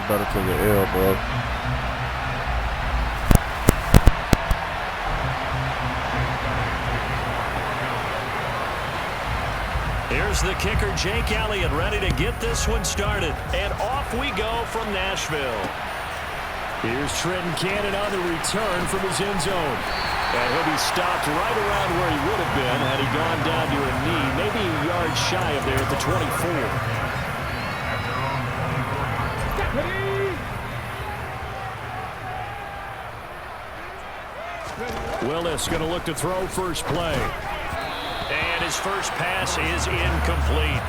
better to the elbow. Here's the kicker, Jake Elliott, ready to get this one started. And off we go from Nashville. Here's Trenton Cannon on the return from his end zone. And he'll be stopped right around where he would have been had he gone down to a knee, maybe a yard shy of there at the 24. Willis going to look to throw first play. And his first pass is incomplete.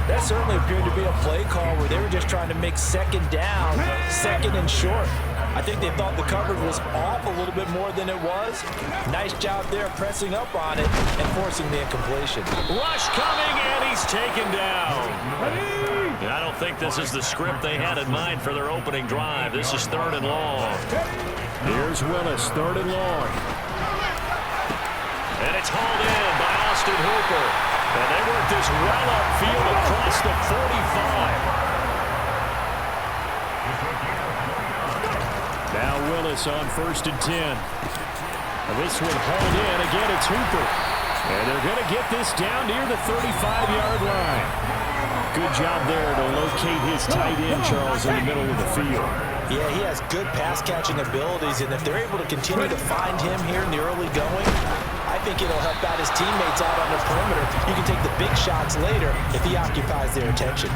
That certainly appeared to be a play call where they were just trying to make second down, second and short. I think they thought the coverage was off a little bit more than it was. Nice job there pressing up on it and forcing the incompletion. Rush coming, and he's taken down. And I don't think this is the script they had in mind for their opening drive. This is 3rd and long. Here's Willis, 3rd and long. And it's hauled in by Austin Hooper. And they work this well upfield across the 45. Now Willis on 1st and 10. And this one hauled in. Again, it's Hooper. And they're going to get this down near the 35-yard line. Good job there to locate his tight end, Charles, in the middle of the field. Yeah, he has good pass-catching abilities, and if they're able to continue to find him here in the early going, I think it'll help out his teammates out on the perimeter. You can take the big shots later if he occupies their attention.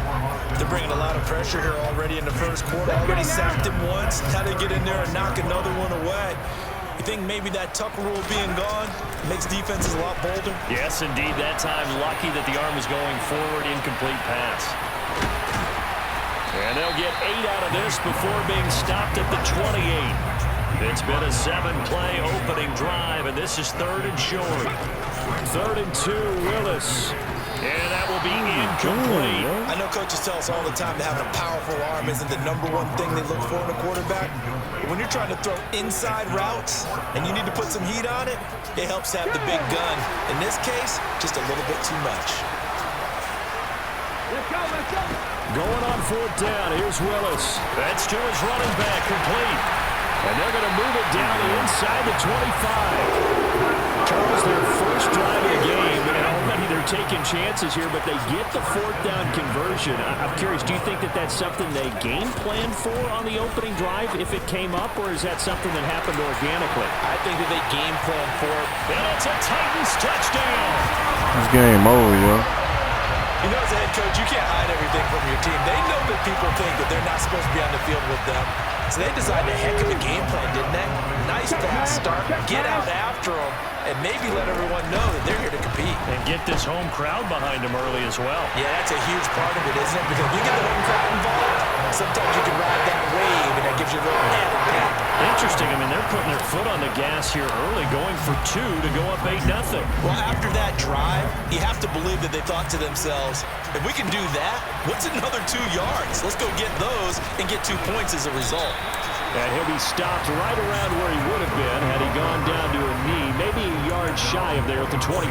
They're bringing a lot of pressure here already in the first quarter. Already sacked him once. How to get in there and knock another one away. You think maybe that Tucker rule being gone makes defenses a lot bolder? Yes, indeed. That time, lucky that the arm was going forward, incomplete pass. And they'll get 8 out of this before being stopped at the 28. It's been a 7-play opening drive, and this is 3rd and short. 3rd and 2, Willis. And that will be incomplete. I know coaches tell us all the time that having a powerful arm isn't the #1 thing they look for in a quarterback. But when you're trying to throw inside routes and you need to put some heat on it, it helps to have the big gun. In this case, just a little bit too much. Let's go, let's go. Going on 4th down, here's Willis. That's to his running back, complete. And they're going to move it down inside the 25. Charles, their first drive of the game, and already they're taking chances here, but they get the 4th down conversion. I'm curious, do you think that that's something they game planned for on the opening drive if it came up, or is that something that happened organically? I think that they game planned for it. And it's a Titans touchdown. This game over, yo. You know, as a head coach, you can't hide everything from your team. They know that people think that they're not supposed to be on the field with them. So they designed a heck of a game plan, didn't they? Nice fast start, get out after them, and maybe let everyone know that they're here to compete. And get this home crowd behind them early as well. Yeah, that's a huge part of it, isn't it? Because if you get the home crowd involved, sometimes you can ride that wave, and that gives you a little added pep. Interesting. I mean, they're putting their foot on the gas here early, going for 2 to go up 8-0. Well, after that drive, you have to believe that they thought to themselves, if we can do that, what's another 2 yards? Let's go get those and get 2 points as a result. And he'll be stopped right around where he would have been had he gone down to a knee, maybe a yard shy of there at the 24.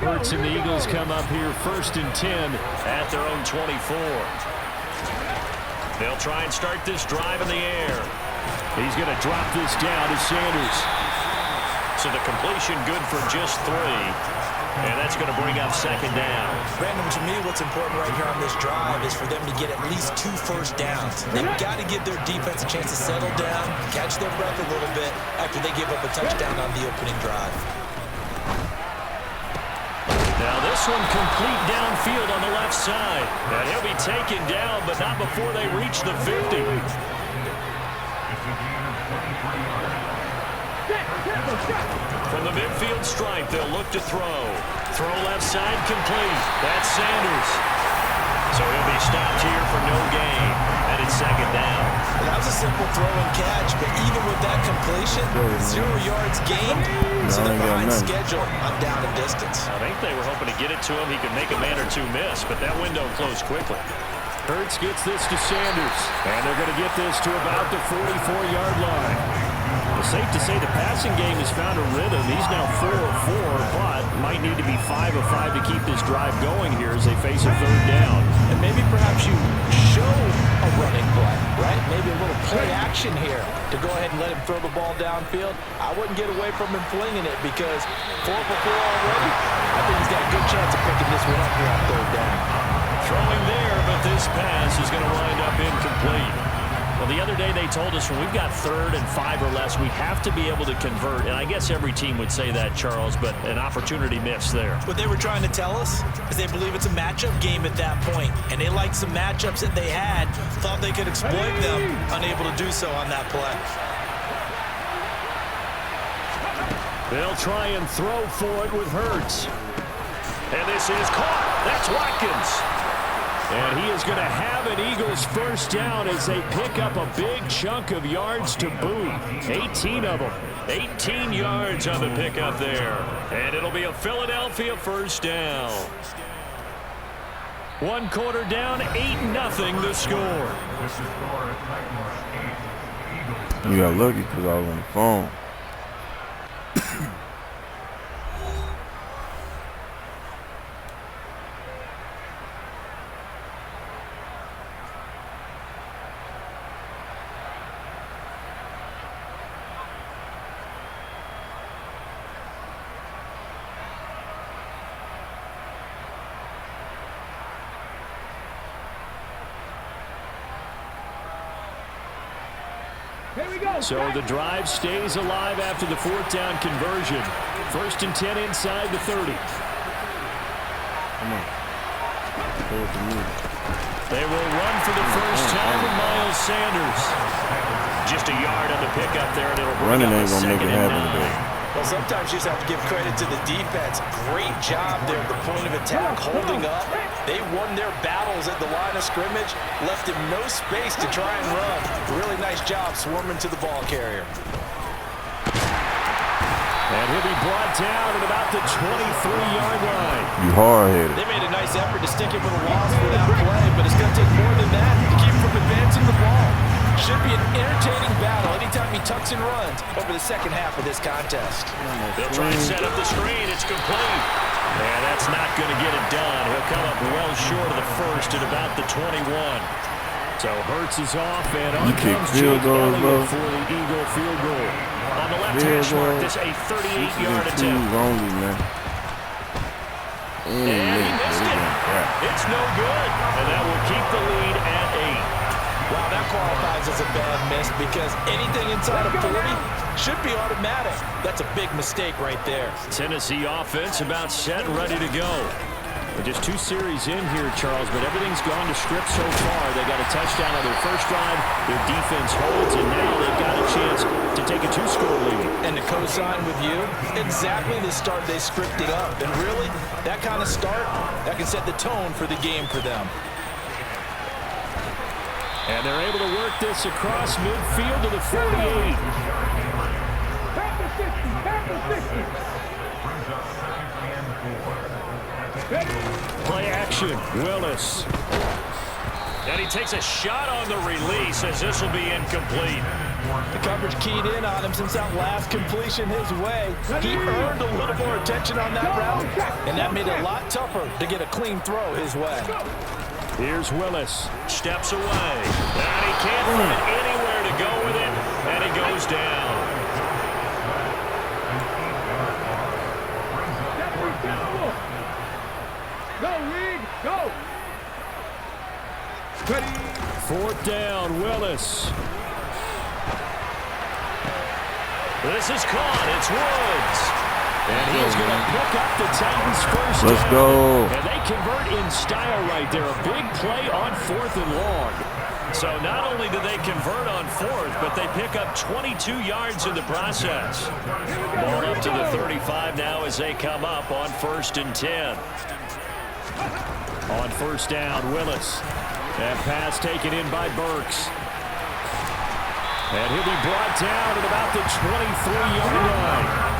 Hurts and the Eagles come up here 1st and 10 at their own 24. They'll try and start this drive in the air. He's going to drop this down to Sanders. So the completion good for just 3. And that's going to bring up 2nd down. Brandon, to me, what's important right here on this drive is for them to get at least 2 first downs. They've got to give their defense a chance to settle down, catch their breath a little bit after they give up a touchdown on the opening drive. Now this one complete downfield on the left side. And he'll be taken down, but not before they reach the 50. From the midfield stripe, they'll look to throw. Throw left side complete. That's Sanders. So he'll be stopped here for no gain. And it's 2nd down. Well, that was a simple throw and catch, but even with that completion, 0 yards gained. So they're behind schedule on down and distance. I think they were hoping to get it to him. He could make a man or 2 miss, but that window closed quickly. Hurts gets this to Sanders. And they're going to get this to about the 44-yard line. It's safe to say the passing game has found a rhythm. He's now 4 of 4, but might need to be 5 of 5 to keep this drive going here as they face a third down. And maybe perhaps you show a running play, right? Maybe a little play action here to go ahead and let him throw the ball downfield. I wouldn't get away from him flinging it because 4 for 4 already. I think he's got a good chance of picking this one up here on third down. Throwing there, but this pass is going to wind up incomplete. Well, the other day they told us when we've got 3rd and 5 or less, we have to be able to convert. And I guess every team would say that, Charles, but an opportunity missed there. What they were trying to tell us is they believe it's a matchup game at that point, and they liked some matchups that they had, thought they could exploit them, unable to do so on that play. They'll try and throw for it with Hurts. And this is caught. That's Watkins. And he is going to have an Eagles first down as they pick up a big chunk of yards to boot. 18 of them. 18 yards on the pickup there. And it'll be a Philadelphia first down. 1 quarter down, 8-0 the score. You got lucky because I was on the phone. So the drive stays alive after the 4th down conversion. 1st and 10 inside the 30. Come on. Throw it to me. They will run for the first time with Miles Sanders. Just a yard on the pickup there, and it'll bring Running up ain't a gonna make it 2nd and happen 9. today. Well, sometimes you just have to give credit to the defense. Great job there at the point of attack, holding up. They won their battles at the line of scrimmage, left him no space to try and run. Really nice job swarming to the ball carrier. And he'll be brought down at about the 23-yard line. You hard-headed. They made a nice effort to stick him with a loss for that play, but it's going to take more than that to keep him from advancing the ball. Should be an entertaining battle anytime he tucks and runs over the second half of this contest. They'll try and set up the screen. It's complete. And that's not going to get it done. He'll come up well short of the first at about the 21. So Hurts is off, and on comes Jake Elliott for the Eagle field goal. On the left hash mark, this a 38-yard attempt. Only, man. And he missed it. It's no good. And that will keep the lead at 8. Wow, that qualifies as a bad miss because anything inside of 40 should be automatic. That's a big mistake right there. Tennessee offense about set and ready to go. We're just 2 series in here, Charles, but everything's gone to script so far. They got a touchdown on their first drive. Their defense holds, and now they've got a chance to take a 2-score lead. And to co-sign with you, exactly the start they scripted up. And really, that kind of start, that can set the tone for the game for them. And they're able to work this across midfield to the 48. Play action, Willis. And he takes a shot on the release as this will be incomplete. The coverage keyed in on him since that last completion his way. He earned a little more attention on that route, and that made it a lot tougher to get a clean throw his way. Here's Willis, steps away, and he can't find anywhere to go with it, and he goes down. Go! 4th down, Willis. This is caught, it's Woods. And he is going to pick up the Titans' first Let's down. go. And they convert in style right there. A big play on 4th and long. So not only do they convert on 4th, but they pick up 22 yards in the process. Ball up to the 35 now as they come up on 1st and 10. On 1st down, Willis. That pass taken in by Burks. And he'll be brought down at about the 23-yard line.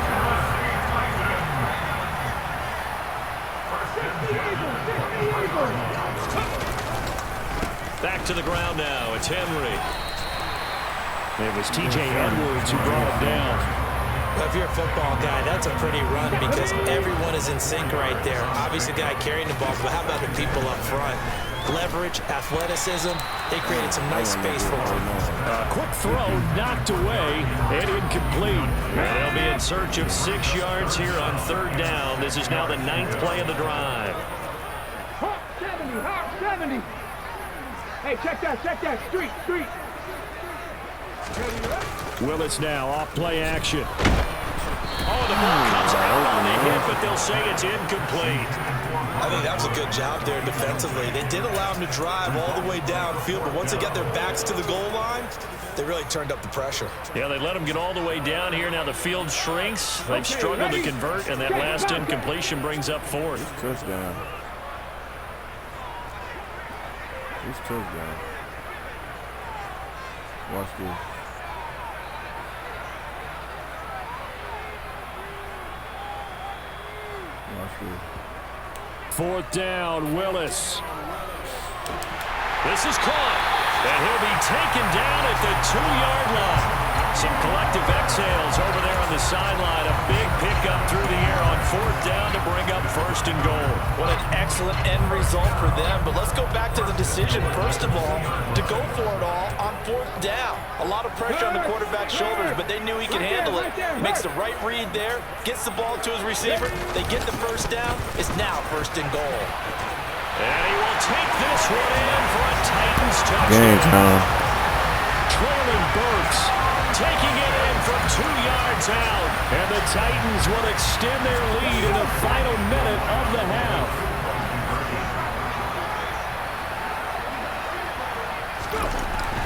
Back to the ground now. It's Henry. It was T.J. Edwards who brought him down. Well, if you're a football guy, that's a pretty run because everyone is in sync right there. Obviously, the guy carrying the ball, but how about the people up front? Leverage, athleticism, they created some nice space for him. A quick throw knocked away and incomplete. And they'll be in search of 6 yards here on 3rd down. This is now the 9th play of the drive. Hawk 70, Hawk 70. Hey, check that, street. Willis now off play action. Oh, the ball comes out on the hit, but they'll say it's incomplete. I think that was a good job there defensively. They did allow them to drive all the way downfield, but once they got their backs to the goal line, they really turned up the pressure. Yeah, they let them get all the way down here. Now the field shrinks. They've struggled to convert, and that last incompletion brings up 4th. Touchdown. It's touchdown. Watch this. Watch this. 4th down, Willis. This is caught, and he'll be taken down at the 2-yard line. Some collective exhales over there on the sideline. A big pickup through the air on 4th down to bring up 1st and goal. What an excellent end result for them. But let's go back to the decision, first of all, to go for it all on 4th down. A lot of pressure on the quarterback's shoulders, but they knew he could handle it. Makes the right read there, gets the ball to his receiver. They get the 1st down. It's now 1st and goal. And he will take this one in for a Titans Game touchdown. time. Traylon Burks taking it in from 2 yards out. And the Titans will extend their lead in the final minute of the half.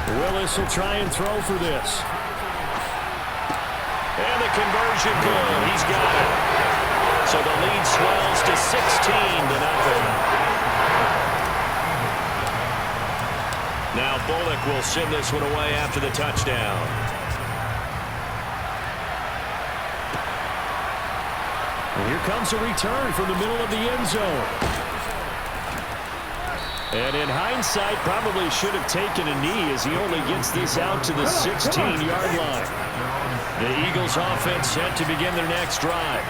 Willis will try and throw for this. And the conversion good. He's got it. So the lead swells to 16-0. Now Bullock will send this one away after the touchdown. And here comes a return from the middle of the end zone. And in hindsight, probably should have taken a knee as he only gets this out to the 16-yard line. The Eagles offense set to begin their next drive.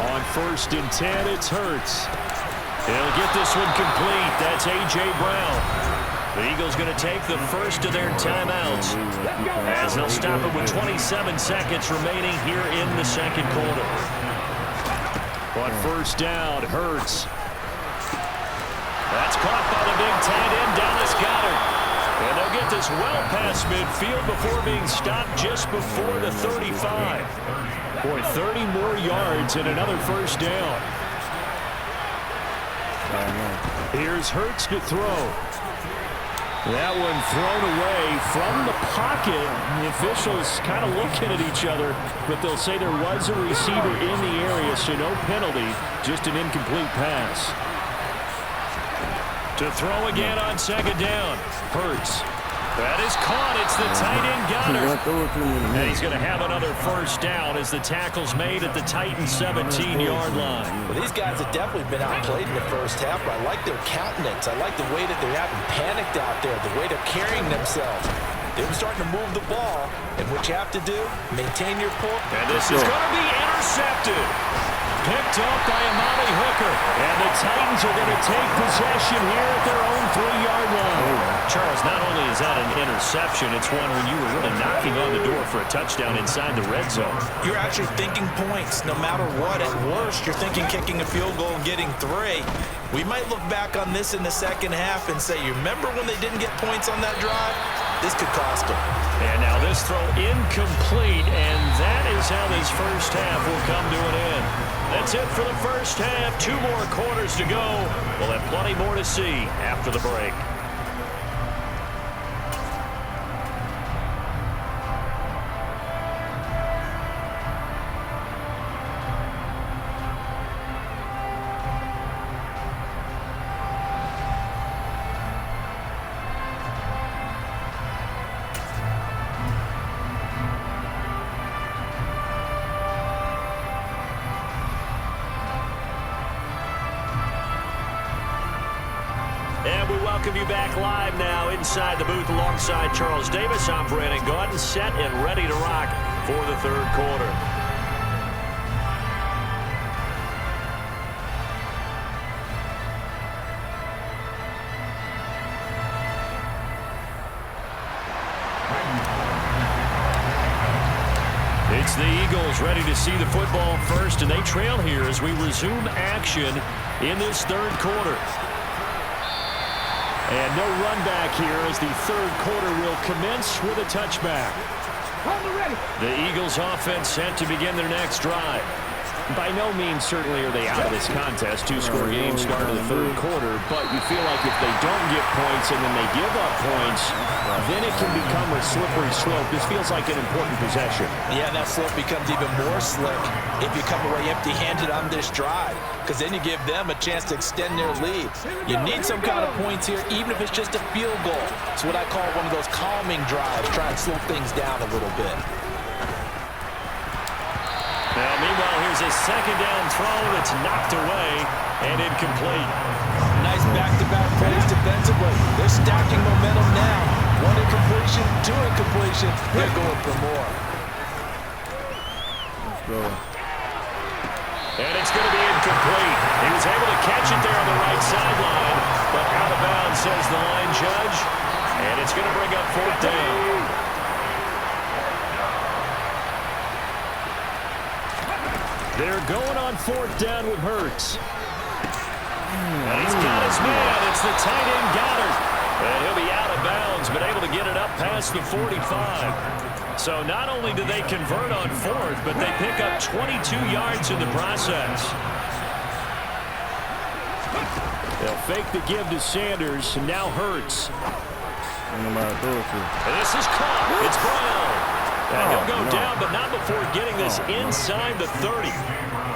On 1st and 10, it's Hurts. He'll get this one complete. That's A.J. Brown. The Eagles going to take the first of their timeouts as they'll stop it with 27 seconds remaining here in the 2nd quarter. On 1st down, Hurts. That's caught by the big tight end, Dallas Goedert. And they'll get this well past midfield before being stopped just before the 35. Boy, 30 more yards and another 1st down. Here's Hurts to throw. That one thrown away from the pocket. The officials kind of looking at each other, but they'll say there was a receiver in the area, so no penalty, just an incomplete pass. To throw again on 2nd down, Hurts. That is caught. It's the tight end Goedert. And he's going to have another 1st down as the tackle's made at the Titans' 17-yard line. Well, these guys have definitely been outplayed in the 1st half, but I like their countenance. I like the way that they're having panicked out there, the way they're carrying themselves. They were starting to move the ball, and what you have to do, maintain your pull. And this is going to be intercepted. Picked up by Amani Hooker. And the Titans are going to take possession here at their own 3-yard line. Charles, not only is that an interception, it's one when you were really knocking on the door for a touchdown inside the red zone. You're actually thinking points no matter what. At worst, you're thinking kicking a field goal and getting 3. We might look back on this in the 2nd half and say, you remember when they didn't get points on that drive? This could cost them. And now this throw incomplete, and that is how this 1st half will come to an end. That's it for the 1st half. 2 more quarters to go. We'll have plenty more to see after the break. And we welcome you back live now inside the booth alongside Charles Davis. I'm Brandon Gaudin, set and ready to rock for the third quarter. It's the Eagles ready to see the football first, and they trail here as we resume action in this third quarter. And no run back here as the third quarter will commence with a touchback. The Eagles offense set to begin their next drive. By no means certainly are they out of this contest. Two-score game start of the third quarter, but you feel like if they don't get points and then they give up points, then it can become a slippery slope. This feels like an important possession. Yeah, that slope becomes even more slick if you come away empty-handed on this drive, because then you give them a chance to extend their lead. You need some kind of points here, even if it's just a field goal. It's what I call one of those calming drives, try and slow things down a little bit. Now, meanwhile, here's a second down throw that's knocked away and incomplete. Nice back-to-back plays defensively. They're stacking momentum now. One incompletion, two incompletion. They're going for more. Let's go. And it's going to be incomplete. He was able to catch it there on the right sideline, but out of bounds, says the line judge. And it's going to bring up fourth down. They're going on fourth down with Hurts. And he's got his man. It's the tight end Goddard. And he'll be out of bounds, but able to get it up past the 45. So not only do they convert on fourth, but they pick up 22 yards in the process. They'll fake the give to Sanders. And now Hurts. No matter and this is caught. It's Brown. And he'll go down, but not before getting this inside the 30.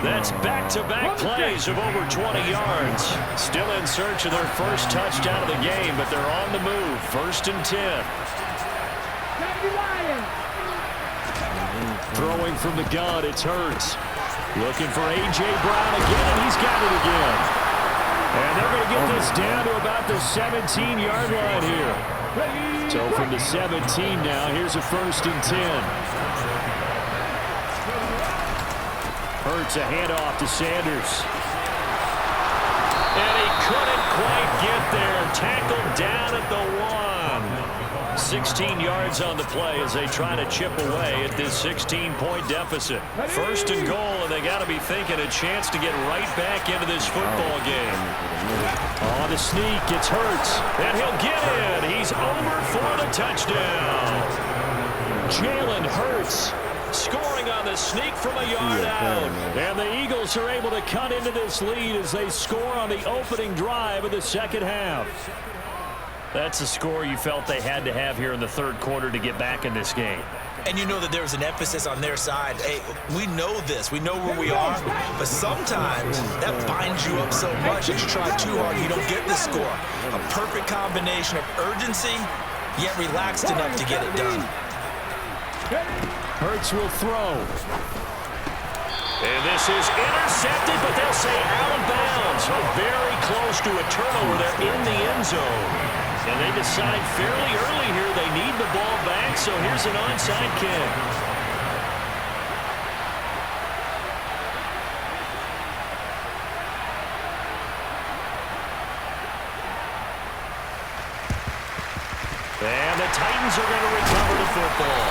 That's back-to-back plays of over 20 yards. Still in search of their first touchdown of the game, but they're on the move. First and 10. Throwing from the gun, it's Hurts. Looking for A.J. Brown again, and he's got it again. And they're going to get this down to about the 17-yard line here. So from the 17 now, here's a first and 10. Hurts a handoff to Sanders. And he couldn't quite get there. Tackled down at the 1. 16 yards on the play as they try to chip away at this 16-point deficit. First and goal, and they got to be thinking a chance to get right back into this football game. On the sneak, it's Hurts, and he'll get in. He's over for the touchdown. Jalen Hurts scoring on the sneak from a yard out. And the Eagles are able to cut into this lead as they score on the opening drive of the second half. That's a score you felt they had to have here in the third quarter to get back in this game. And you know that there was an emphasis on their side. Hey, we know this. We know where we are. But sometimes that binds you up so much that you try too hard, you don't get the score. A perfect combination of urgency, yet relaxed enough to get it done. Hurts will throw. And this is intercepted, but they'll say out of bounds. So very close to a turnover there in the end zone. And they decide fairly early here they need the ball back, so here's an onside kick. And the Titans are going to recover the football.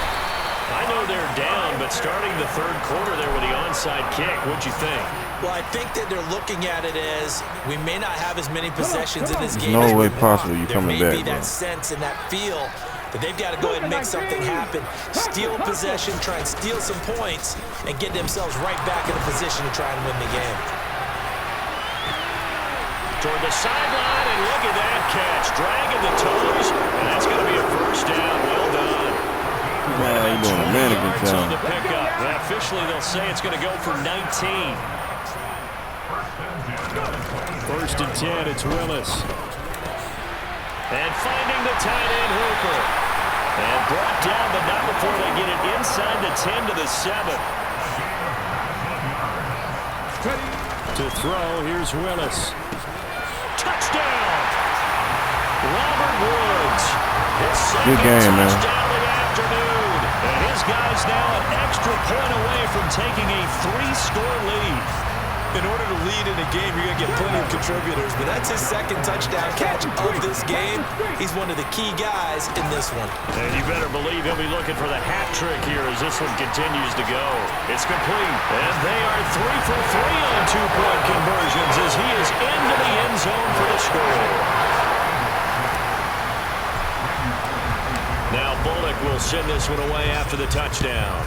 I know they're down, but starting the third quarter there with the onside kick, what'd you think? Well, I think that they're looking at it as we may not have as many possessions in this game. There's no way possible you're coming back. There may be that sense and that feel that they've got to go ahead and make something happen. Steal possession, try and steal some points, and get themselves right back in a position to try and win the game. Toward the sideline, and look at that catch. Dragging the toes, and that's going to be a first down. Well done. Man, you doing a mannequin on time. the pickup. Well, officially, they'll say it's going to go for 19. First and 10, it's Willis. And finding the tight end, Hooper. And brought down, but not before they get it inside the 10 to the 7. To throw, here's Willis. Touchdown! His Good game, man. touchdown of the afternoon. And his guy's now an extra point away from taking a 3-score lead. In order to lead in a game, you're going to get plenty of contributors, but that's his second touchdown catch of this game. He's one of the key guys in this one. And you better believe he'll be looking for the hat trick here as this one continues to go. It's complete, and they are 3 for 3 on 2-point conversions as he is into the end zone for the score. Now Bullock will send this one away after the touchdown.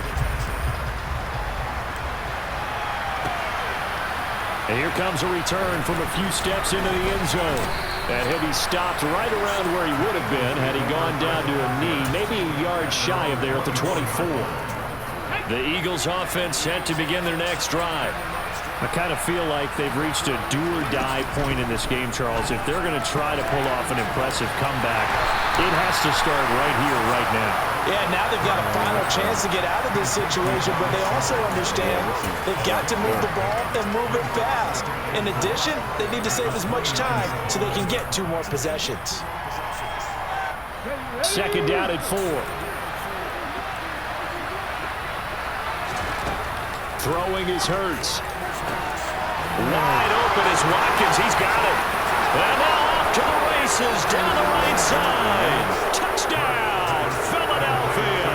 And here comes a return from a few steps into the end zone. And he'll be stopped right around where he would have been had he gone down to a knee, maybe a yard shy of there at the 24. The Eagles offense set to begin their next drive. I kind of feel like they've reached a do-or-die point in this game, Charles. If they're going to try to pull off an impressive comeback, it has to start right here, right now. Yeah, now they've got a final chance to get out of this situation, but they also understand they've got to move the ball and move it fast. In addition, they need to save as much time so they can get 2 more possessions. Second down at 4. Throwing is Hurts. Wide open is Watkins. He's got it. And now off to the races down the right side. Touchdown, Philadelphia.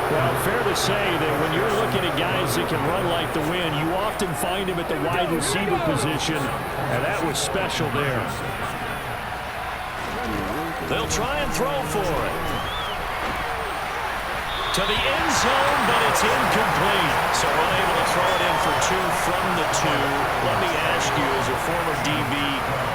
Well, fair to say that when you're looking at guys that can run like the wind, you often find him at the wide receiver position, and that was special there. They'll try and throw for it. To the end zone, but it's incomplete. So unable to throw it in for 2 from the 2. Let me ask you, as a former DB,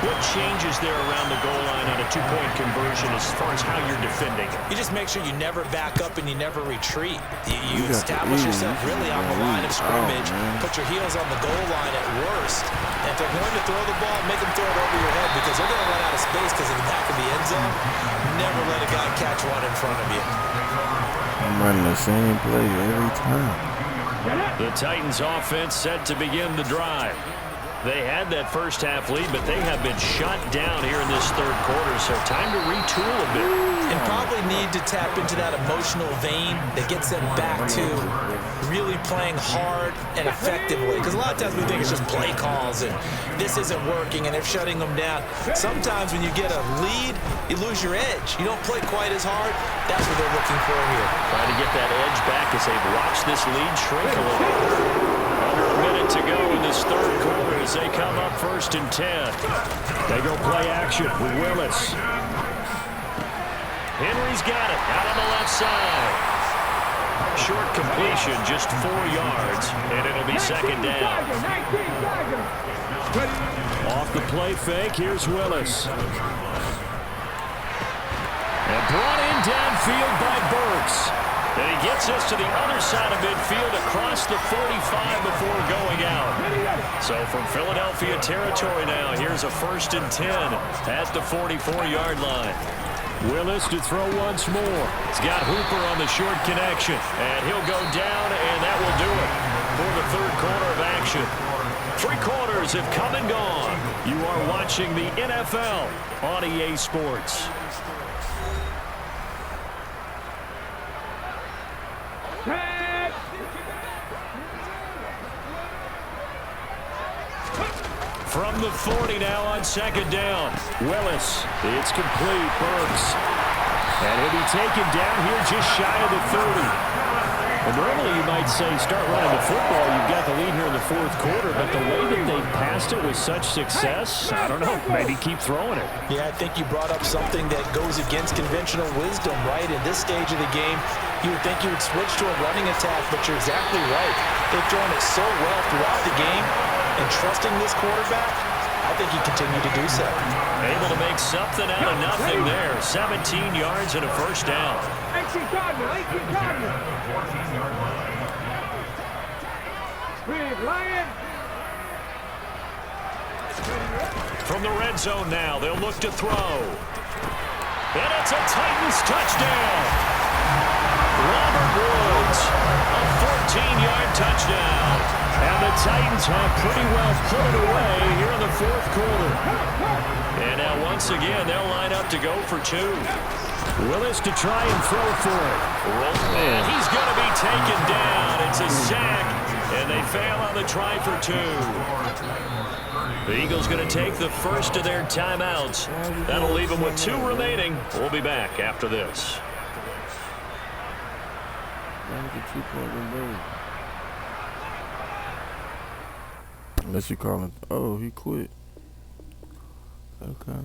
what changes there around the goal line on a 2-point conversion as far as how you're defending? You just make sure you never back up and you never retreat. You establish yourself really on the line of scrimmage, put your heels on the goal line at worst. And if they're going to throw the ball, make them throw it over your head because they're going to run out of space because of the back of the end zone. Never let a guy catch one in front of you. I'm running the same play every time. The Titans offense set to begin the drive. They had that first half lead, but they have been shut down here in this third quarter, so time to retool a bit. And probably need to tap into that emotional vein that gets them back to really playing hard and effectively. Because a lot of times we think it's just play calls and this isn't working and they're shutting them down. Sometimes when you get a lead, you lose your edge. You don't play quite as hard. That's what they're looking for here. Trying to get that edge back as they've watched this lead shrink a little. Under a minute to go in this third quarter as they come up 1st and 10. They go play action with Willis. Henry's got it out on the left side. Short completion, just 4 yards, and it'll be second down. Off the play fake, here's Willis. And brought in downfield by Burks. And he gets us to the other side of midfield across the 45 before going out. So from Philadelphia territory now, here's a 1st and 10 at the 44-yard line. Willis to throw once more. He's got Hooper on the short connection. And he'll go down, and that will do it for the third quarter of action. 3 quarters have come and gone. You are watching the NFL on EA Sports. From the 40 now on second down. Willis. It's complete. Burks. And he'll be taken down here just shy of the 30. And normally you might say start running the football. You've got the lead here in the fourth quarter. But the way that they passed it with such success, I don't know, maybe keep throwing it. Yeah, I think you brought up something that goes against conventional wisdom, right? In this stage of the game, you would think you would switch to a running attack, but you're exactly right. They've thrown it so well throughout the game. And trusting this quarterback, I think he continued to do so. Able to make something out of nothing there. 17 yards and a first down. 18 Cardinal. Big Lion. From the red zone now, they'll look to throw. And it's a Titans touchdown. Robert Woods, a 14-yard touchdown. And the Titans have pretty well put it away here in the fourth quarter. And now once again, they'll line up to go for 2. Willis to try and throw for it. And he's going to be taken down. It's a sack, and they fail on the try for 2. The Eagles going to take the first of their timeouts. That'll leave them with 2 remaining. We'll be back after this. Unless you call him. Oh, he quit. Okay.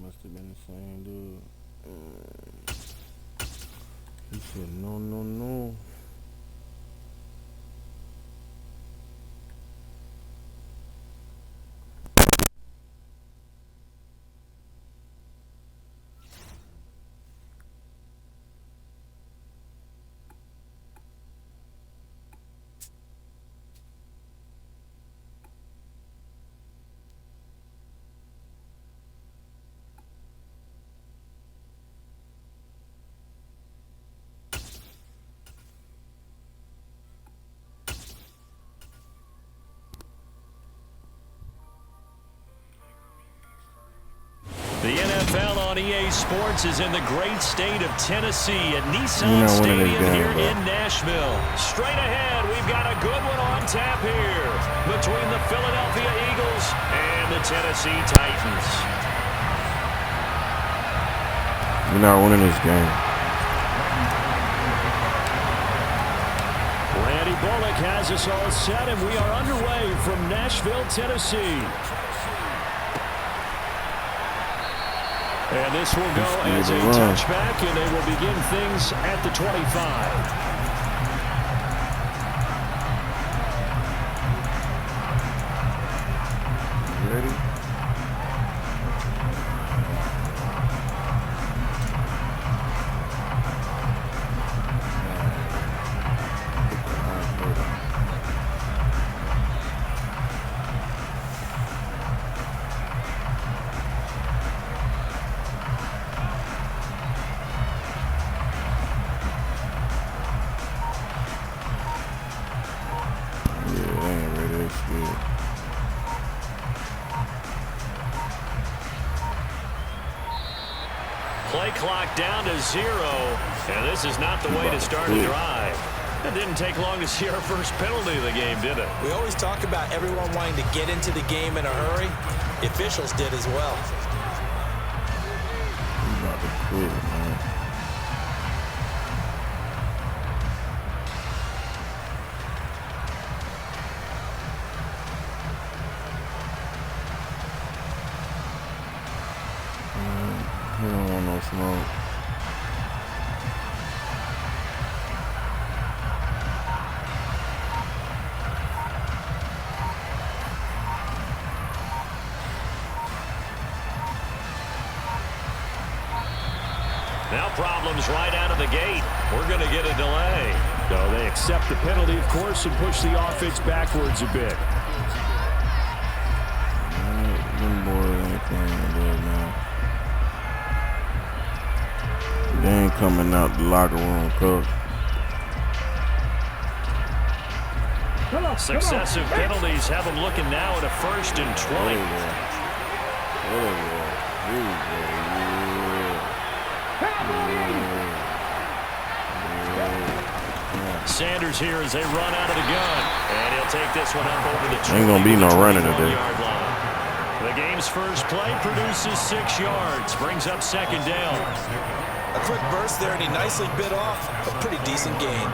Must have been the same dude. He said, no, no, no. The NFL on EA Sports is in the great state of Tennessee at Nissan Stadium here in Nashville. Straight ahead, we've got a good one on tap here between the Philadelphia Eagles and the Tennessee Titans. You're not winning this game. Randy Bullock has us all set, and we are underway from Nashville, Tennessee. And this will go as a touchback, and they will begin things at the 25. Play clock down to 0, and this is not the way to start a drive. It didn't take long to see our first penalty of the game, did it? We always talk about everyone wanting to get into the game in a hurry. The officials did as well. He's about to quit, man. He don't want no smoke. Now problems right out of the gate. We're going to get a delay. So they accept the penalty, of course, and push the offense backwards a bit. Them boys ain't playing good, man. They ain't coming out the locker room, coach. Successive penalties have them looking now at a 1st and 20. Sanders here as they run out of the gun. And he'll take this one up over the 20. Ain't gonna be no running today. The game's first play produces 6 yards. Brings up 2nd down. A quick burst there, and he nicely bit off a pretty decent gain.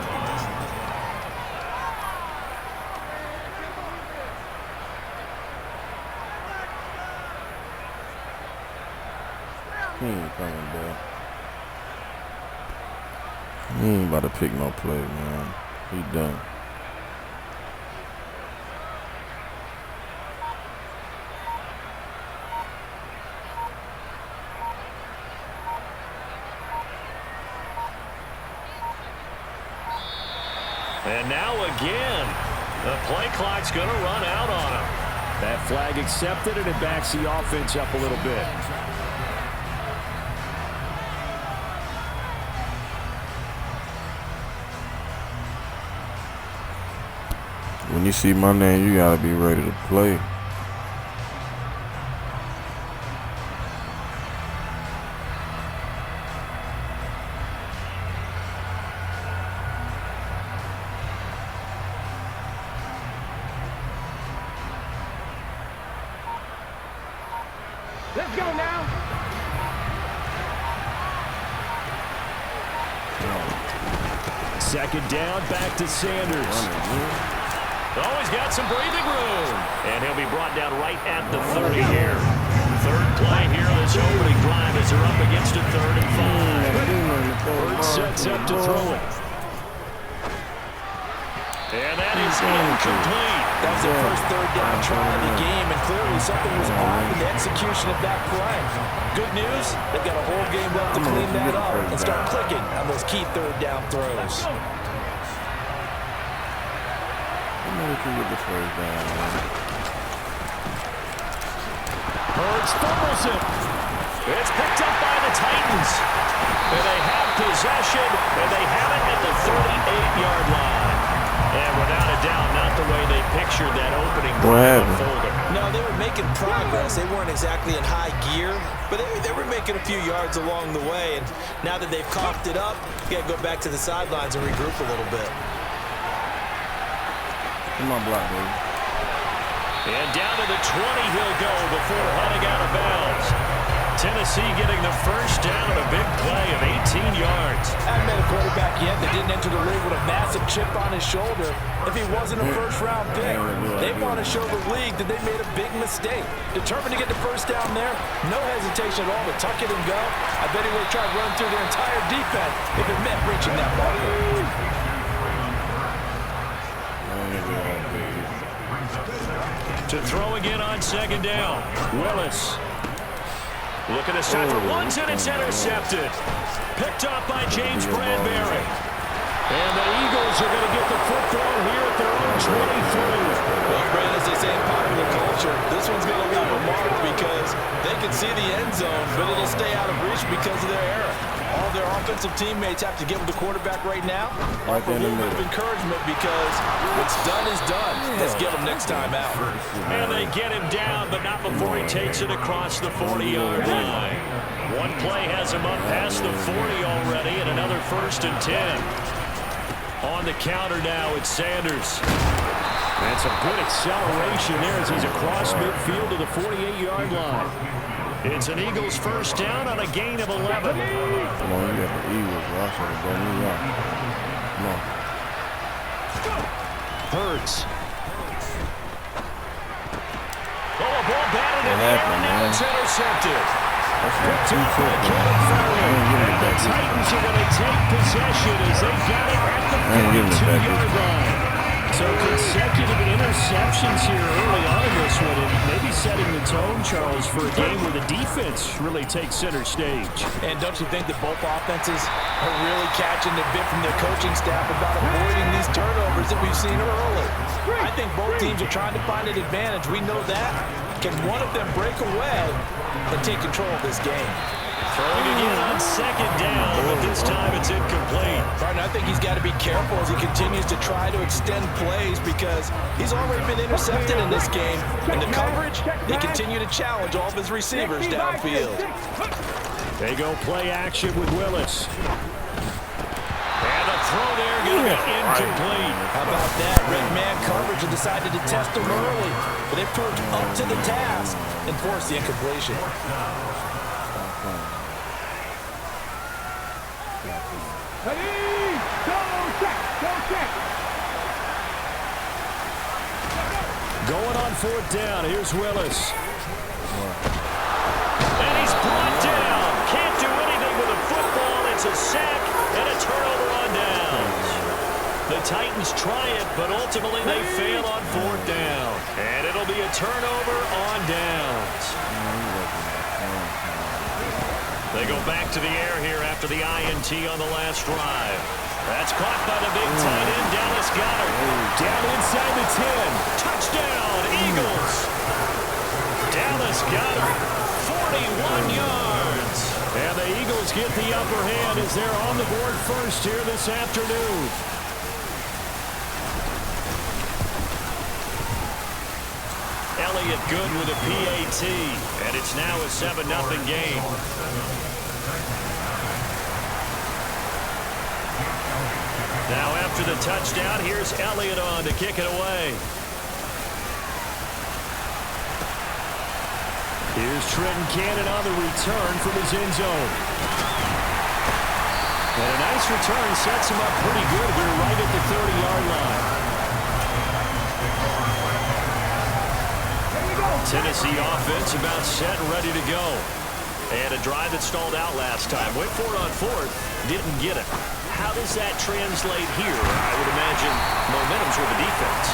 He ain't coming back. He ain't about to pick no play, man. He done. And now again, the play clock's going to run out on him. That flag accepted, and it backs the offense up a little bit. When you see my name, you gotta be ready to play. Let's go now. Second down, back to Sanders. Oh, he's got some breathing room. And he'll be brought down right at the 30 here. Third play here, this opening drive as they're up against a 3rd and 5. Hurts sets up to throw it. And that is incomplete. That was their first 3rd down try of the game, and clearly something was off in the execution of that play. Good news, they've got a whole game left to clean that up and start clicking on those key 3rd down throws. Hurts fumbles it. It's picked up by the Titans. And they have possession, and they have it at the 38-yard line. And without a doubt, not the way they pictured that opening drive unfolding. No, they were making progress. They weren't exactly in high gear, but they were making a few yards along the way. And now that they've coughed it up, you got to go back to the sidelines and regroup a little bit. Come on, block, baby. And down to the 20 he'll go before heading out of bounds. Tennessee getting the first down on a big play of 18 yards. Haven't met a quarterback yet that didn't enter the league with a massive chip on his shoulder. If he wasn't a first-round pick, they want to show the league that they made a big mistake. Determined to get the first down there, no hesitation at all to tuck it and go. I bet he would have tried running through their entire defense if it meant reaching that marker. To throw again on 2nd down. Willis. Looking to set for ones, and it's intercepted. Picked up by James Bradbury. And the Eagles are going to get the football here at their own 23. Well, Brad, as they say in popular culture, this one's going to leave a mark because they can see the end zone, but it'll stay out of reach because of their error. All their offensive teammates have to get with the quarterback right now. Offer a little bit of encouragement because what's done is done. Let's get him next time out. And they get him down, but not before he takes it across the 40-yard line. One play has him up past the 40 already, and another 1st and 10. On the counter now, it's Sanders. And some good acceleration there as he's across midfield to the 48-yard line. It's an Eagles first down on a gain of 11. Come on, you got the Eagles. I should have done me out. Come on. Hurts. Oh, a ball batted in the air, and now it's intercepted. Picked up by Caleb Farley. And the Titans are going to take possession as they got it at the 42-yard line. So consecutive interceptions here early on in this one, and maybe setting the tone, Charles, for a game where the defense really takes center stage. And don't you think that both offenses are really catching the bit from their coaching staff about avoiding these turnovers that we've seen early? I think both teams are trying to find an advantage. We know that. Can one of them break away and take control of this game? Throwing again on second down, but this time it's incomplete. Martin, I think he's got to be careful as he continues to try to extend plays because he's already been intercepted in this game. And the coverage, they continue to challenge all of his receivers downfield. They go play action with Willis. And the throw there going to be incomplete. How about that? Red man coverage and decided to test him early. But they proved up to the task and forced the incompletion. Going on fourth down. Here's Willis. And he's brought down. Can't do anything with the football. It's a sack and a turnover on downs. The Titans try it, but ultimately they fail on fourth down. And it'll be a turnover on downs. They go back to the air here after the INT on the last drive. That's caught by the big tight end, Dallas Goedert. Down inside the 10. Touchdown, Eagles. Dallas Goedert, 41 yards. And the Eagles get the upper hand as they're on the board first here this afternoon. Elliott good with a PAT, and it's now a 7-0 game. Now after the touchdown, here's Elliott on to kick it away. Here's Trenton Cannon on the return from his end zone. And a nice return sets him up pretty good here right at the 30-yard line. Tennessee offense about set and ready to go. And a drive that stalled out last time. Went for it on fourth, didn't get it. How does that translate here? I would imagine momentum's with the defense.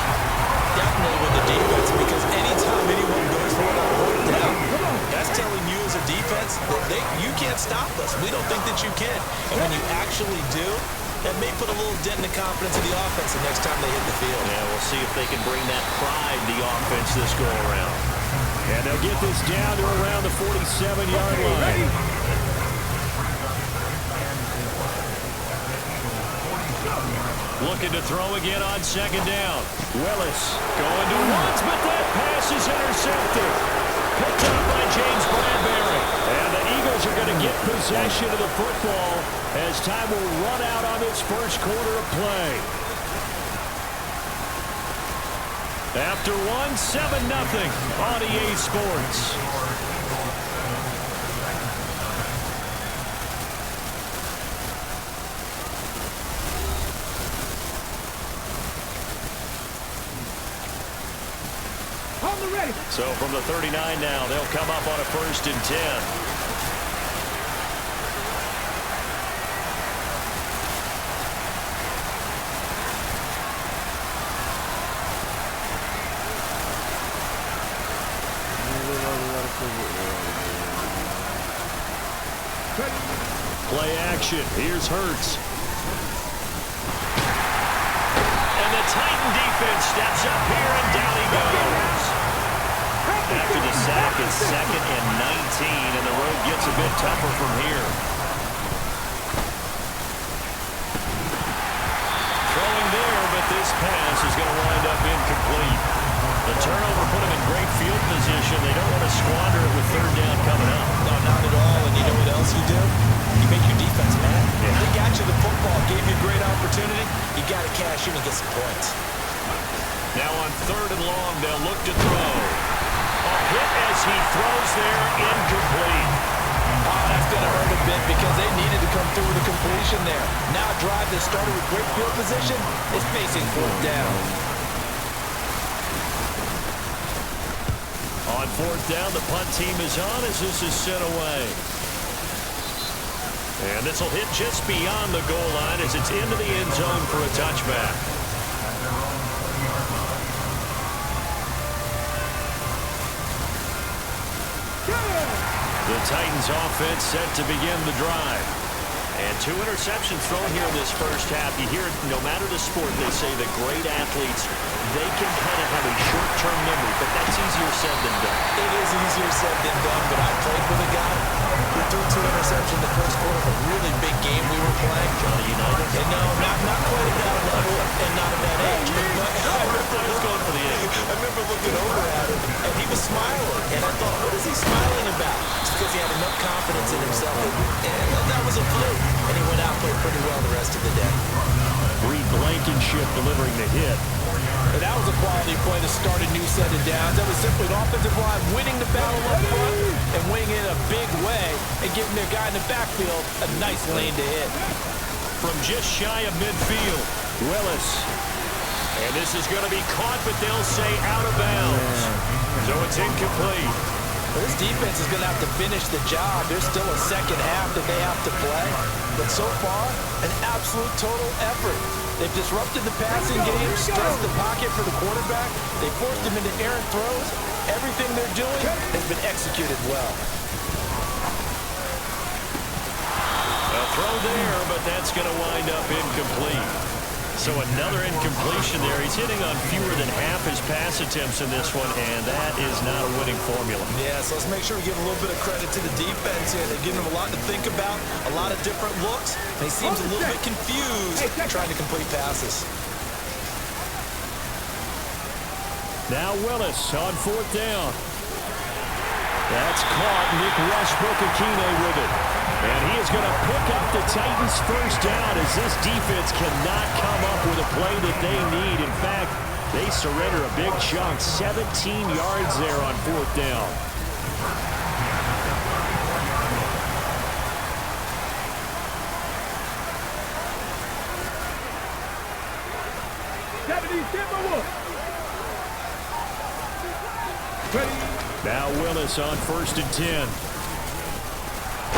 Definitely with the defense, because anytime anyone goes for it on fourth down, that's telling you as a defense that you can't stop us. We don't think that you can. And when you actually do, that may put a little dent in the confidence of the offense the next time they hit the field. Yeah, we'll see if they can bring that pride to the offense this go-around. And they'll get this down to around the 47-yard line. Looking to throw again on second down. Willis going to once, but that pass is intercepted. Picked up by James Bradbury. And the Eagles are going to get possession of the football as time will run out on this first quarter of play. After 7-0 on EA Sports. So from the 39 now, they'll come up on a 1st and 10. Play action. Here's Hurts. And the Titan defense steps up here, and down he goes. After the sack, it's 2nd and 19, and the road gets a bit tougher from here. Throwing there, but this pass is going to wind up incomplete. The turnover put him in great field position. They don't want to squander it with 3rd down coming up. No, not at all. And you know what else you do? You make your defense mad. Yeah. They got you the football, gave you a great opportunity. You got to cash in and get some points. Now on 3rd and long, they'll look to throw. A hit as he throws there, incomplete. Oh, that's going to hurt a bit because they needed to come through with a completion there. Now a drive that started with great field position is facing 4th down. On 4th down, the punt team is on as this is sent away. And this will hit just beyond the goal line as it's into the end zone for a touchback. The Titans offense set to begin the drive. And 2 interceptions thrown here in this first half. You hear it, no matter the sport, they say that great athletes, they can kind of have a short-term memory, but that's easier said than done. It is easier said than done, but I played with a guy who threw 2 interceptions in the first quarter of a really big game we were playing. Johnny Unitas? And no, not quite at that level and not at that age. But I was going for the age. I remember looking over at him, and he was smiling. And I thought, what is he smiling about? It's because he had enough confidence in himself. And that was a fluke. And he went out and played pretty well the rest of the day. Reed Blankenship delivering the hit. And that was a quality play to start a new set of downs. That was simply an offensive line winning the battle up front and winning it in a big way and giving their guy in the backfield a nice lane to hit. From just shy of midfield, Willis. And this is going to be caught, but they'll say out of bounds. So it's incomplete. This defense is going to have to finish the job. There's still a second half that they have to play. But so far, an absolute total effort. They've disrupted the passing game, stressed the pocket for the quarterback. They forced him into errant throws. Everything they're doing has been executed well. A throw there, but that's going to wind up incomplete. So another incompletion there. He's hitting on fewer than half his pass attempts in this one, and that is not a winning formula. Yeah, so let's make sure we give a little bit of credit to the defense here. They're giving him a lot to think about, a lot of different looks. And he seems a little bit confused trying to complete passes. Now Willis on 4th down. That's caught. Nick Westbrook-Ikhine with it. And he is going to pick up the Titans' first down as this defense cannot come up with a play that they need. In fact, they surrender a big chunk, 17 yards there on 4th down. Now Willis on 1st and 10.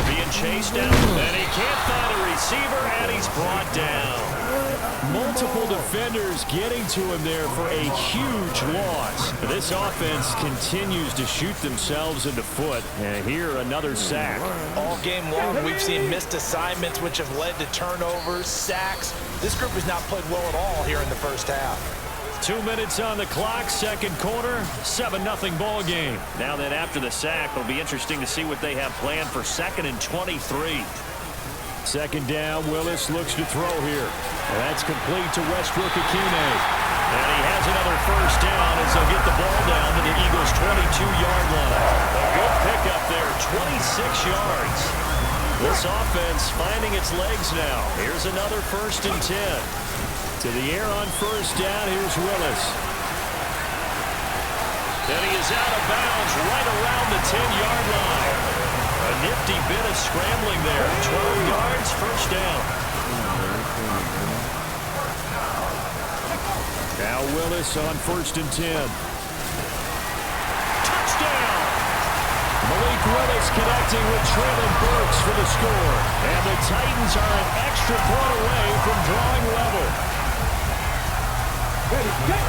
Being chased down, and he can't find a receiver, and he's brought down. Multiple defenders getting to him there for a huge loss. This offense continues to shoot themselves in the foot, and here another sack. All game long, we've seen missed assignments, which have led to turnovers, sacks. This group has not played well at all here in the first half. 2 minutes on the clock, second quarter, 7-0 ball game. Now that after the sack, it'll be interesting to see what they have planned for 2nd and 23. Second down, Willis looks to throw here. And that's complete to Westbrook-Ikhine. And he has another first down as they'll get the ball down to the Eagles' 22-yard line. A good pickup there, 26 yards. This offense finding its legs now. Here's another 1st and 10. To the air on first down, here's Willis. And he is out of bounds right around the 10-yard line. A nifty bit of scrambling there. 12 yards, first down. Now Willis on 1st and 10. Touchdown! Malik Willis connecting with Traylon Burks for the score. And the Titans are an extra point away from drawing level.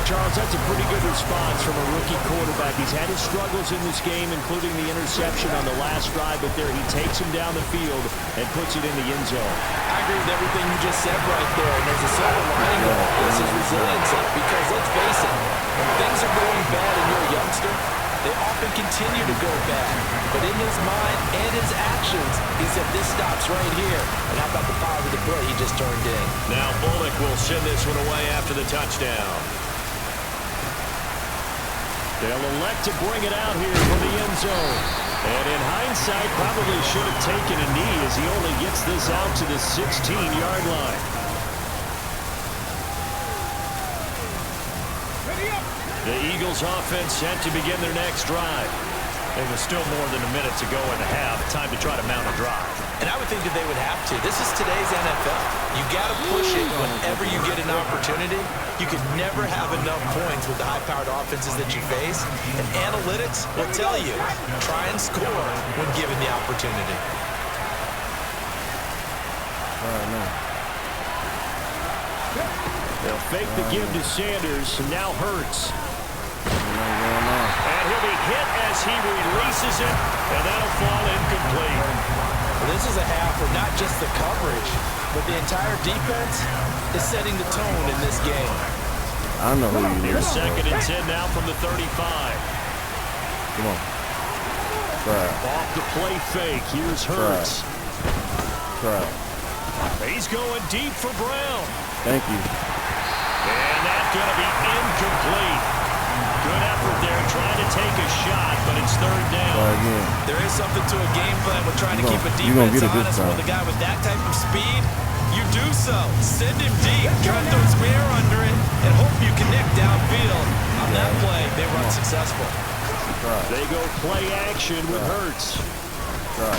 Charles, that's a pretty good response from a rookie quarterback. He's had his struggles in this game, including the interception on the last drive, but there he takes him down the field and puts it in the end zone. I agree with everything you just said right there, and there's a silver lining of all this is resiliency, because let's face it, when things are going bad and you're a youngster, they often continue to go bad. But in his mind and his actions, he said, this stops right here. And how about the positive play he just turned in? Now Bullock will send this one away after the touchdown. They'll elect to bring it out here from the end zone. And in hindsight, probably should have taken a knee as he only gets this out to the 16-yard line. The Eagles offense set to begin their next drive. It was still more than a minute to go in the half. Time to try to mount a drive. And I would think that they would have to. This is today's NFL. You got to push it whenever you get an opportunity. You can never have enough points with the high-powered offenses that you face. And analytics will tell you, try and score when given the opportunity. They'll fake the give to Sanders. Now Hurts. And he'll be hit as he releases it, and that'll fall incomplete. Well, this is a half where not just the coverage, but the entire defense is setting the tone in this game. I know who you Here's is. 2nd and 10 now from the 35. Come on. Try. Off the play fake. Here's Hurts. Try. He's going deep for Brown. Thank you. And that's going to be incomplete. Good effort there trying to take a shot, but it's 3rd down. Try again. There is something to a game plan with trying to keep a You gonna defense get it this honest time. with a guy with that type of speed. You do so. Send him deep. Try to throw some air under it and hope you connect downfield. On that play, they run successful. Try. They go play action with Hurts. Try.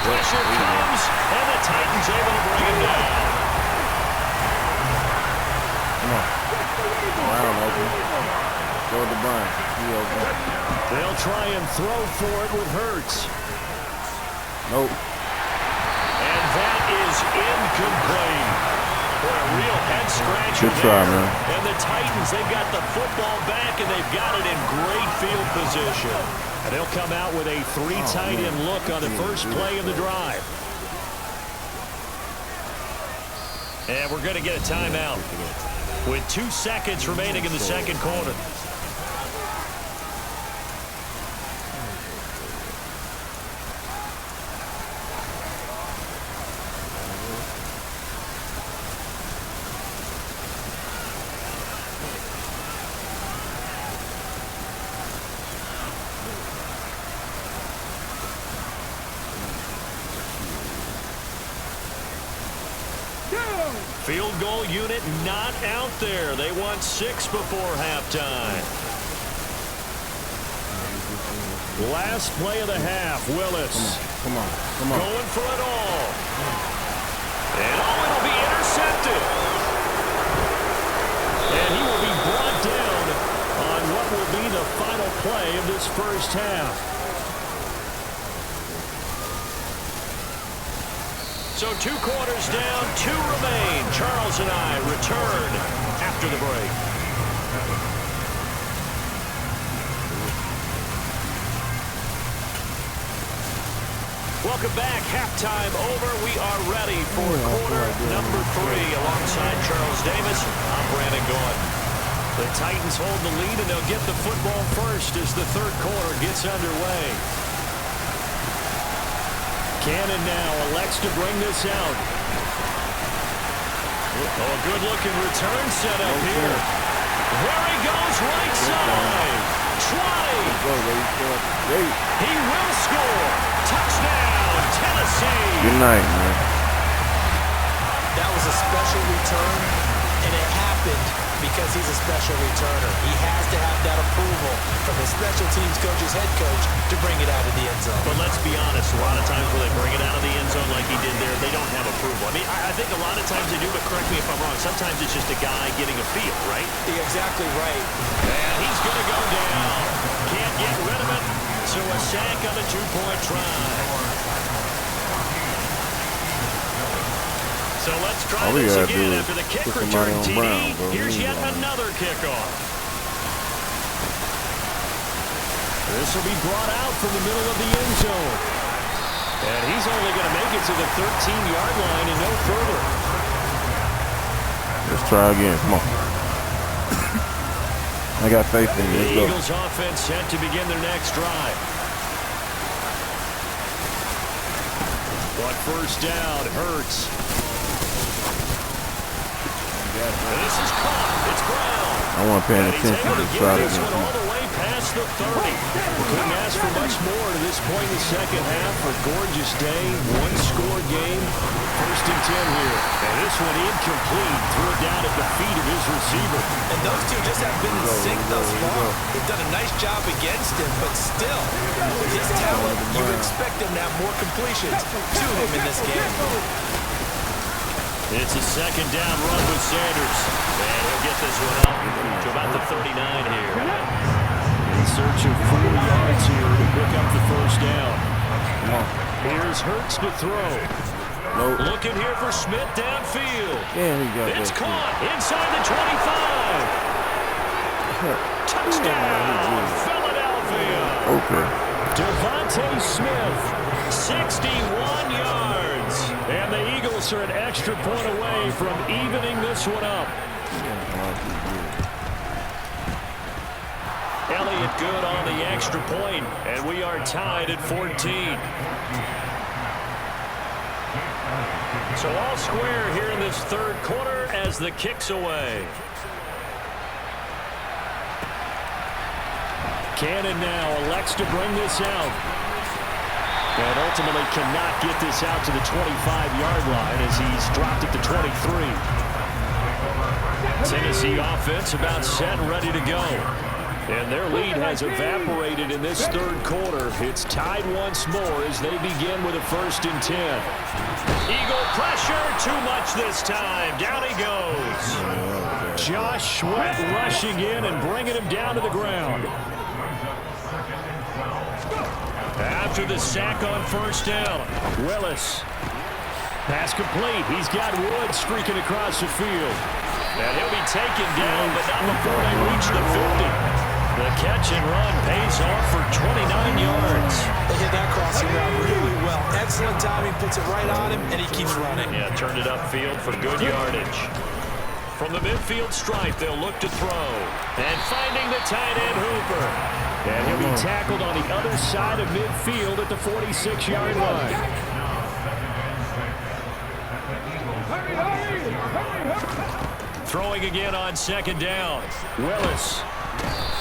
Pressure comes, and the Titans able to bring him down. Come on. Brown open. Throw it to Brown. He open. They'll try and throw for it with Hurts. Nope. And that is incomplete. For a real head-scratcher Good try, there. man. And the Titans, they've got the football back, and they've got it in great field position. And they'll come out with a 3-tight-end look on the first play of the drive. And we're going to get a timeout with 2 seconds remaining in the 2nd quarter. Field goal unit not out there. They want 6 before halftime. Last play of the half, Willis. Come on. Come on. Going for it all. And it'll be intercepted. And he will be brought down on what will be the final play of this first half. So 2 quarters down, 2 remain. Charles and I return after the break. Welcome back. Halftime over. We are ready for quarter number 3. Alongside Charles Davis, I'm Brandon Gaudin. The Titans hold the lead, and they'll get the football first as the 3rd quarter gets underway. Cannon now elects to bring this out. Oh, a good-looking return set up here. There he goes, right side. 20. He will score. Touchdown, Tennessee. Good night, man. That was a special return, and it happened because he's a special returner. He has to have that approval from his special teams coach's head coach to bring it out of the end zone. But let's be honest, a lot of times when they bring it out of the end zone like he did there, they don't have approval. I mean, I think a lot of times they do, but correct me if I'm wrong. Sometimes it's just a guy getting a feel, right? You're exactly right. And he's going to go down. Can't get rid of it. So a sack on a 2-point try. So let's try this again after the kick return, TD. Here's yet another kickoff. This will be brought out from the middle of the end zone. And he's only going to make it to the 13-yard line and no further. Let's try again. Come on. I got faith in you. Let's The go. Eagles offense set to begin their next drive. But first down, Hurts. This is caught. It's Brown. I wasn't paying And he's attention able to to the get try this again. one all the way past the 30. Couldn't ask for much more to this point in the second half. A gorgeous day, 1-score game. 1st and 10 here. And this one incomplete. Threw it down at the feet of his receiver. And those two just have been in sync thus far. They've done a nice job against him, but still, with his talent, you would expect him to have more completions to him in this game. It's a 2nd down run with Sanders. And he'll get this one up to about the 39 here. In search of 4 yards here to pick up the first down. Here's Hurts to throw. Nope. Looking here for Smith downfield. Yeah, he got It's that caught inside the 25. Touchdown, Philadelphia. Okay. Devontae Smith, 61 yards. And the Eagles are an extra point away from evening this one up. Elliott good on the extra point, and we are tied at 14. So all square here in this third quarter as the kick's away. Cannon now elects to bring this out. And ultimately cannot get this out to the 25-yard line as he's dropped it to 23. Tennessee offense about set and ready to go. And their lead has evaporated in this third quarter. It's tied once more as they begin with a 1st and 10. Eagle pressure, too much this time. Down he goes. Josh Sweat rushing in and bringing him down to the ground. After the sack on 1st down, Willis. Pass complete. He's got Wood streaking across the field. And he'll be taken down, but not before they reach the 50. The catch and run pays off for 29 yards. They hit that crossing route really well. Excellent timing, puts it right on him, and he keeps running. Yeah, turned it upfield for good yardage. From the midfield stripe, they'll look to throw. And finding the tight end, Hooper. And he'll be tackled on the other side of midfield at the 46-yard line. Throwing again on 2nd down. Willis.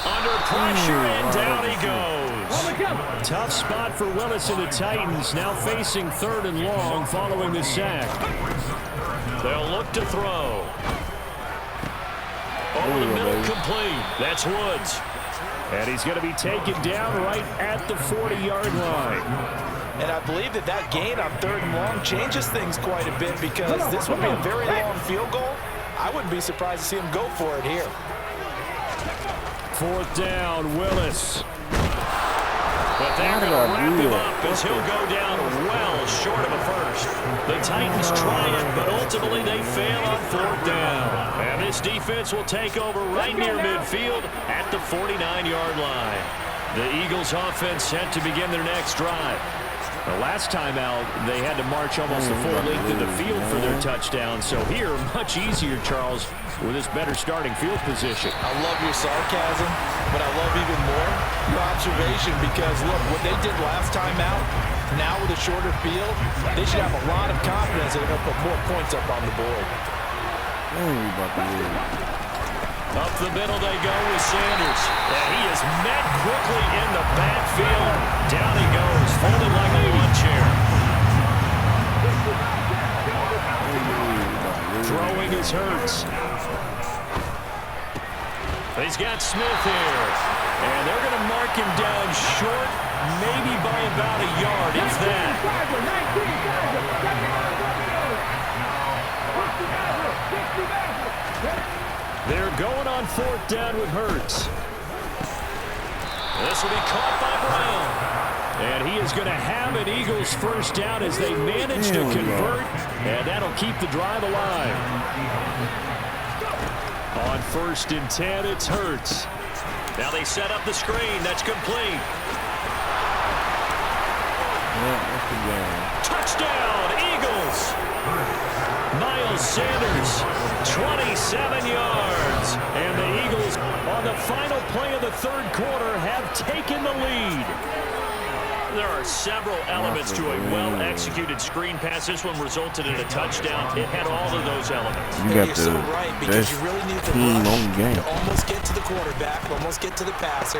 Under pressure, and down he goes. Tough spot for Willis and the Titans, now facing 3rd and long following the sack. They'll look to throw. Over the middle, complete. That's Woods. And he's going to be taken down right at the 40-yard line. And I believe that gain on 3rd and long changes things quite a bit because this would be a very long field goal. I wouldn't be surprised to see him go for it here. 4th down, Willis. But they're going to wrap him up as he'll go down well short of a first. The Titans try it, but ultimately they fail on 4th down. And this defense will take over right near midfield at the 49-yard line. The Eagles offense set to begin their next drive. The last time out, they had to march almost the full length of the field for their touchdown. So here, much easier, Charles, with this better starting field position. I love your sarcasm, but I love even more your observation because, look, what they did last time out, now with a shorter field, they should have a lot of confidence that they're going to put more points up on the board. Up the middle they go with Sanders. And he is met quickly in the backfield. Down he goes, folded like a lawn chair. Throwing is Hurts. He's got Smith here. And they're going to mark him down short, maybe by about a yard, if that. They're going on 4th down with Hurts. This will be caught by Brown. And he is going to have an Eagles 1st down as they manage to convert. And that'll keep the drive alive. On 1st and 10, it's Hurts. Now they set up the screen. That's complete. Touchdown, Eagles. Miles Sanders, 27 yards. And the Eagles, on the final play of the 3rd quarter, have taken the lead. There are several elements to a well-executed screen pass. This one resulted in a touchdown. It had all of those elements. You're so right, because you really need the rush to almost get to the quarterback, almost get to the passer.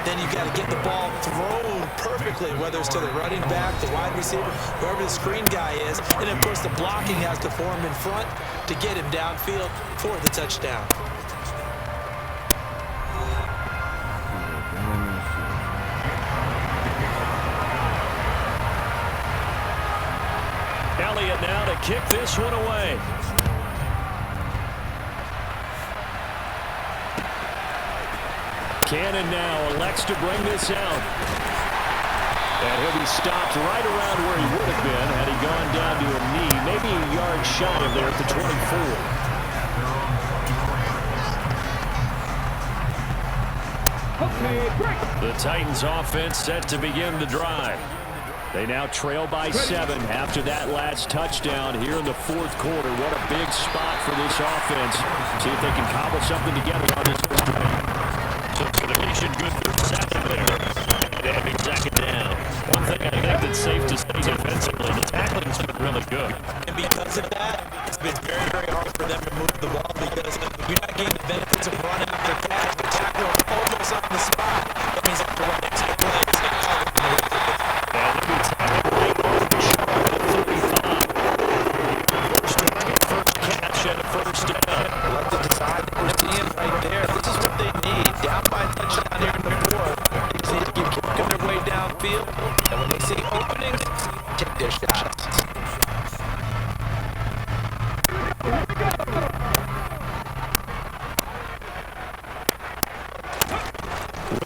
Then you've got to get the ball thrown perfectly, whether it's to the running back, the wide receiver, whoever the screen guy is. And, of course, the blocking has to form in front to get him downfield for the touchdown. Elliott now to kick this one away. Cannon now elects to bring this out. And he'll be stopped right around where he would have been had he gone down to a knee, maybe a yard shy of there at the 24. The Titans offense set to begin the drive. They now trail by 7 after that last touchdown here in the fourth quarter. What a big spot for this offense. See if they can cobble something together on this drive. So communication good for 7 there. And having second down. One thing I think that's safe to say defensively, the tackling's been really good. And because of that, it's been very, very hard for them to move the ball because you're not getting the benefits of running after catch. The tackle almost on the spot. That means they have to run extra plays. First down. Let the decide that we're seeing right there. This is what they need. Down by a touchdown here in the fourth. They just need to keep kicking their way downfield. And when they see openings, take their shots.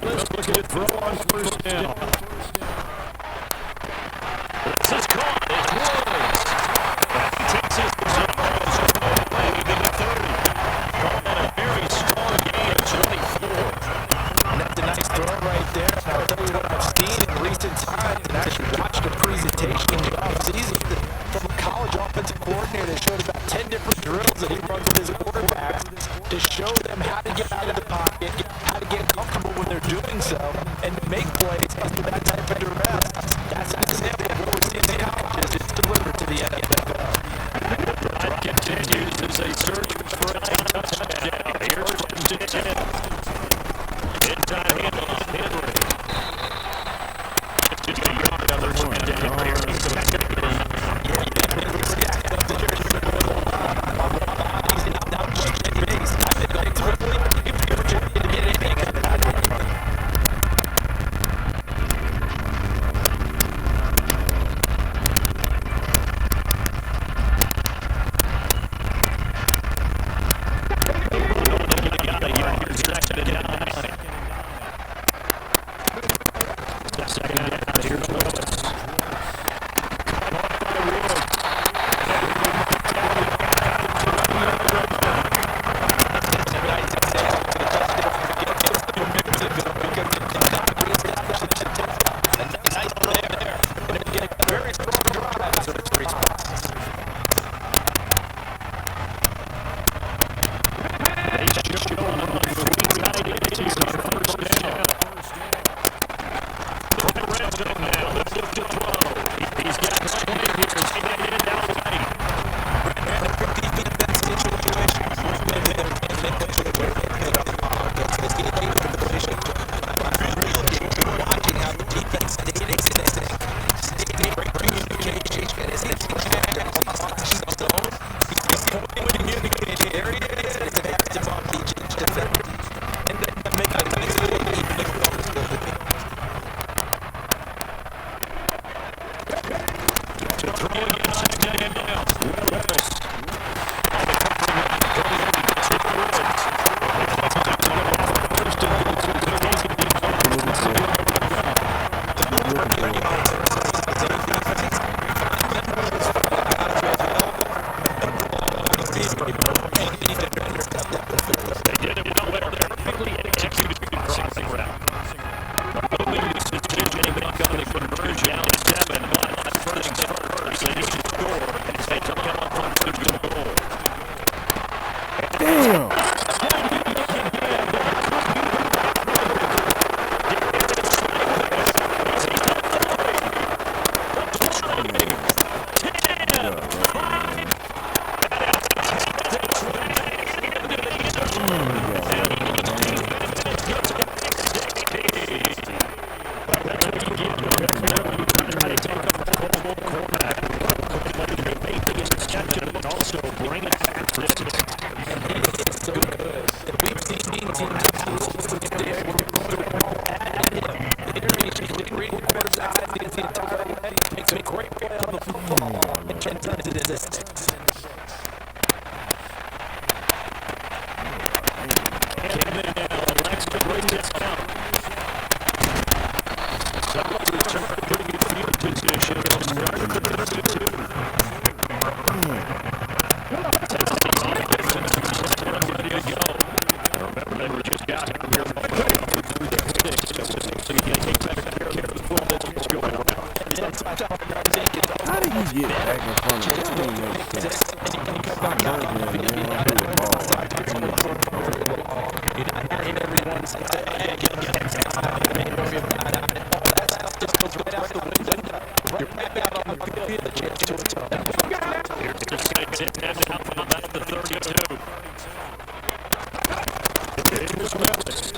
Let's look at it. Throw on first down. This is caught. It's Woods. He takes his position. Very strong gain of 24. And that's a nice throw right there. And I'll tell you what I've seen in recent times. And I should watch the presentation in the offseason from a college offensive coordinator that showed about 10 different drills that he runs with his quarterbacks to show them how to get out of the pocket, how to get comfortable when they're doing so, and make plays under that type of duress. That's an example of what we're seeing in colleges. It's delivered to the NFL. Drive continues as they search for a touchdown. Here's first and 10. Inside handoff. Henry. Just a yard on their second down. Here's second down. Go. Stop burning, man. I'm doing the ball. You're not hitting everyone. Just right out the window. Right back out on the field. A chance to attempt. Here's the second down about the 32. Here's Willis.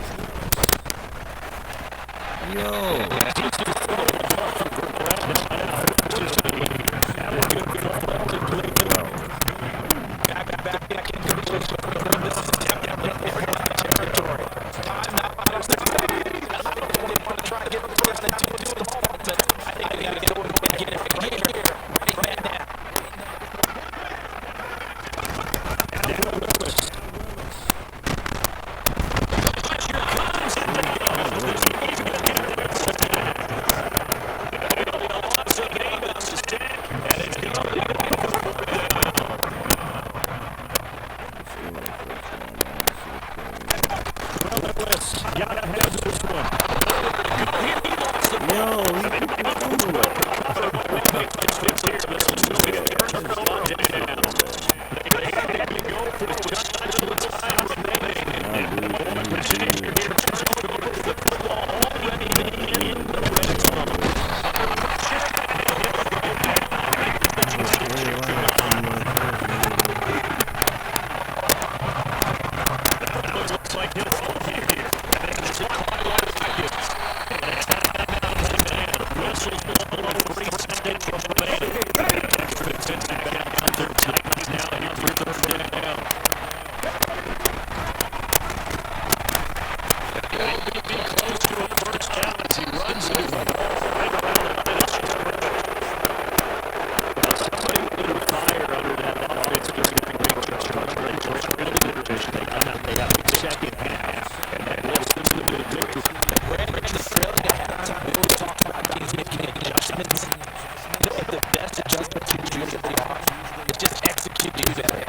The best adjustment you can do is just execute better.